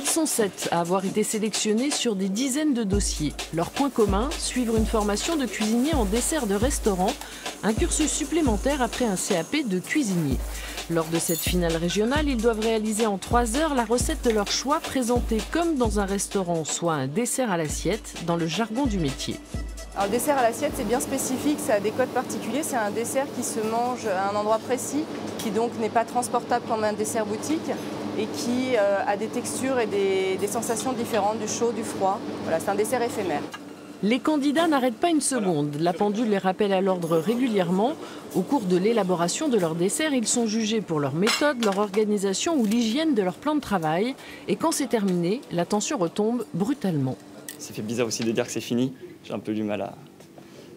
Ils sont 7 à avoir été sélectionnés sur des dizaines de dossiers. Leur point commun, suivre une formation de cuisinier en dessert de restaurant, un cursus supplémentaire après un CAP de cuisinier. Lors de cette finale régionale, ils doivent réaliser en 3 heures la recette de leur choix présentée comme dans un restaurant, soit un dessert à l'assiette dans le jargon du métier. Alors, le dessert à l'assiette, c'est bien spécifique, ça a des codes particuliers. C'est un dessert qui se mange à un endroit précis, qui donc n'est pas transportable comme un dessert boutique et qui a des textures et des sensations différentes, du chaud, du froid. Voilà, c'est un dessert éphémère. Les candidats n'arrêtent pas une seconde. La pendule les rappelle à l'ordre régulièrement. Au cours de l'élaboration de leur dessert, ils sont jugés pour leur méthode, leur organisation ou l'hygiène de leur plan de travail. Et quand c'est terminé, la tension retombe brutalement. Ça fait bizarre aussi de dire que c'est fini. J'ai un peu du mal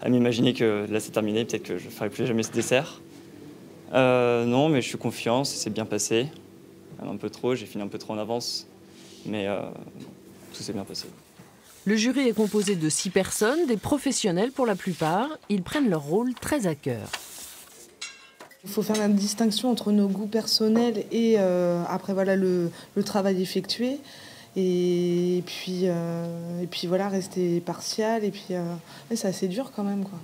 à m'imaginer que là c'est terminé, peut-être que je ne ferai plus jamais ce dessert. Non, mais je suis confiant, ça s'est bien passé. Un peu trop, j'ai fini un peu trop en avance, mais tout s'est bien passé. Le jury est composé de 6 personnes, des professionnels pour la plupart. Ils prennent leur rôle très à cœur. Il faut faire la distinction entre nos goûts personnels et après voilà, le travail effectué. Et puis voilà, rester partial. Et puis c'est assez dur quand même, quoi.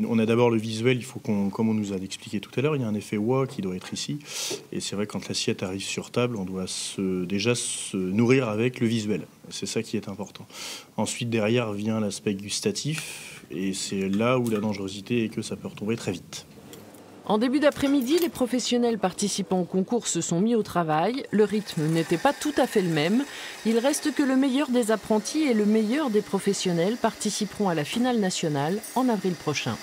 On a d'abord le visuel, il faut comme on nous a expliqué tout à l'heure, il y a un effet wow qui doit être ici. Et c'est vrai, quand l'assiette arrive sur table, on doit déjà se nourrir avec le visuel. C'est ça qui est important. Ensuite, derrière vient l'aspect gustatif. Et c'est là où la dangerosité est que ça peut retomber très vite. En début d'après-midi, les professionnels participant au concours se sont mis au travail. Le rythme n'était pas tout à fait le même. Il reste que le meilleur des apprentis et le meilleur des professionnels participeront à la finale nationale en avril prochain.